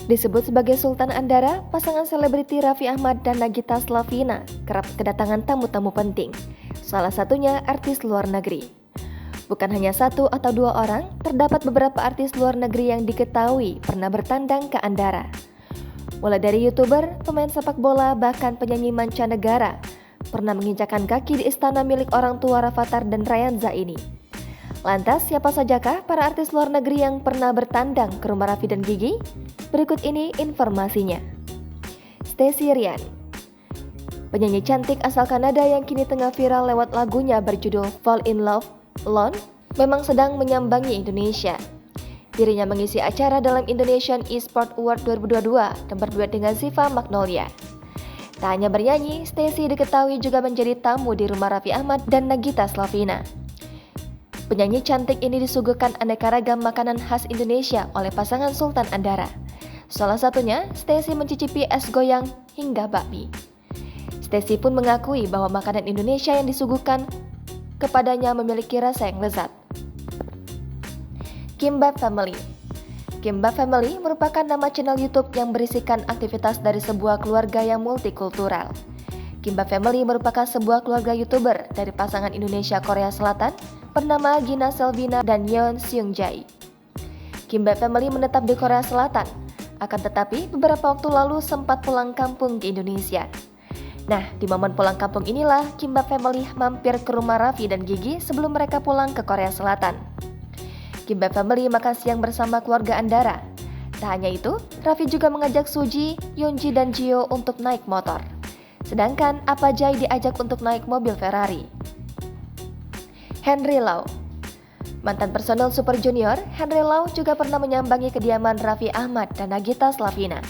Disebut sebagai Sultan Andara, pasangan selebriti Raffi Ahmad dan Nagita Slavina kerap kedatangan tamu-tamu penting, salah satunya artis luar negeri. Bukan hanya satu atau dua orang, terdapat beberapa artis luar negeri yang diketahui pernah bertandang ke Andara. Mulai dari YouTuber, pemain sepak bola, bahkan penyanyi mancanegara pernah menginjakan kaki di istana milik orang tua Rafatар dan Rayanza ini. Lantas, siapa sajakah para artis luar negeri yang pernah bertandang ke rumah Raffi dan Gigi? Berikut ini informasinya. Stacey Ryan, penyanyi cantik asal Kanada yang kini tengah viral lewat lagunya berjudul Fall in Love Alone, memang sedang menyambangi Indonesia. Dirinya mengisi acara dalam Indonesian Esport Award 2022 dan berduet dengan Ziva Magnolia. Tak hanya bernyanyi, Stacey diketahui juga menjadi tamu di rumah Raffi Ahmad dan Nagita Slavina. Penyanyi cantik ini disuguhkan aneka ragam makanan khas Indonesia oleh pasangan Sultan Andara. Salah satunya, Stacey mencicipi es goyang hingga bakmi. Stacey pun mengakui bahwa makanan Indonesia yang disuguhkan kepadanya memiliki rasa yang lezat. Kimbap Family. Kimbap Family merupakan nama channel YouTube yang berisikan aktivitas dari sebuah keluarga yang multikultural. Kimbap Family merupakan sebuah keluarga YouTuber dari pasangan Indonesia-Korea Selatan bernama Gina Selvina dan Yeon Seung-jae. Kimbap Family menetap di Korea Selatan, akan tetapi beberapa waktu lalu sempat pulang kampung ke Indonesia. Nah, di momen pulang kampung inilah Kimbap Family mampir ke rumah Raffi dan Gigi sebelum mereka pulang ke Korea Selatan. Kimbap Family makan siang bersama keluarga Andara. Tak hanya itu, Raffi juga mengajak Suji, Yoonji dan Jio untuk naik motor. Sedangkan Apajai diajak untuk naik mobil Ferrari. Henry Lau. Mantan personel Super Junior, Henry Lau juga pernah menyambangi kediaman Raffi Ahmad dan Nagita Slavina.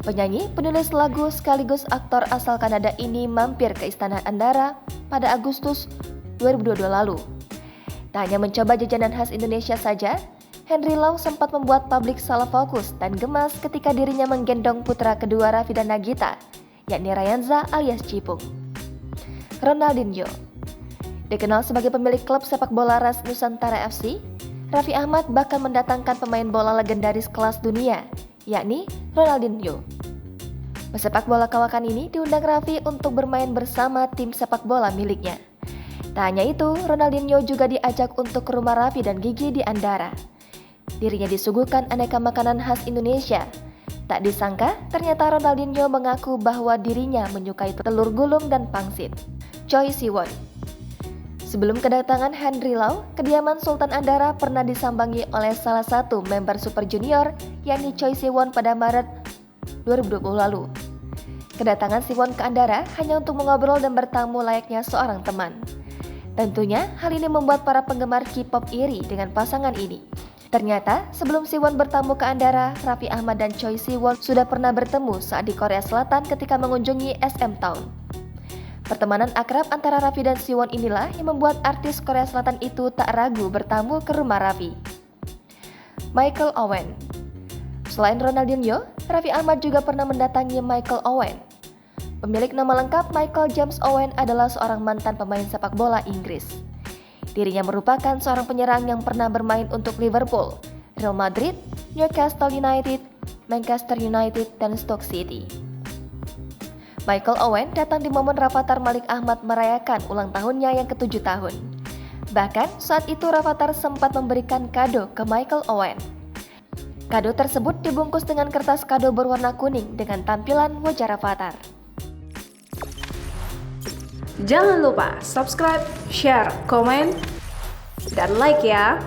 Penyanyi, penulis lagu sekaligus aktor asal Kanada ini mampir ke Istana Andara pada Agustus 2022 lalu. Tak hanya mencoba jajanan khas Indonesia saja, Henry Lau sempat membuat publik salah fokus dan gemas ketika dirinya menggendong putra kedua Raffi dan Nagita, yakni Rayanza alias Cipung. Ronaldinho. Dikenal sebagai pemilik klub sepak bola RAS Nusantara FC, Raffi Ahmad bahkan mendatangkan pemain bola legendaris kelas dunia, yakni Ronaldinho. Pesepak bola kawakan ini diundang Raffi untuk bermain bersama tim sepak bola miliknya. Tak hanya itu, Ronaldinho juga diajak untuk ke rumah Raffi dan Gigi di Andara. Dirinya disuguhkan aneka makanan khas Indonesia. Tak disangka, ternyata Ronaldinho mengaku bahwa dirinya menyukai telur gulung dan pangsit. Choi Siwon. Sebelum kedatangan Henry Lau, kediaman Sultan Andara pernah disambangi oleh salah satu member Super Junior, yakni Choi Siwon pada Maret 2020 lalu. Kedatangan Siwon ke Andara hanya untuk mengobrol dan bertamu layaknya seorang teman. Tentunya, hal ini membuat para penggemar K-pop iri dengan pasangan ini. Ternyata, sebelum Siwon bertamu ke Andara, Raffi Ahmad dan Choi Siwon sudah pernah bertemu saat di Korea Selatan ketika mengunjungi SM Town. Pertemanan akrab antara Raffi dan Siwon inilah yang membuat artis Korea Selatan itu tak ragu bertamu ke rumah Raffi. Michael Owen. Selain Ronaldinho, Raffi Ahmad juga pernah mendatangi Michael Owen. Pemilik nama lengkap Michael James Owen adalah seorang mantan pemain sepak bola Inggris. Dirinya merupakan seorang penyerang yang pernah bermain untuk Liverpool, Real Madrid, Newcastle United, Manchester United, dan Stoke City. Michael Owen datang di momen Rafattar Malik Ahmad merayakan ulang tahunnya yang ke-7 tahun. Bahkan saat itu Rafattar sempat memberikan kado ke Michael Owen. Kado tersebut dibungkus dengan kertas kado berwarna kuning dengan tampilan wajah Rafattar. Jangan lupa subscribe, share, komen, dan like ya!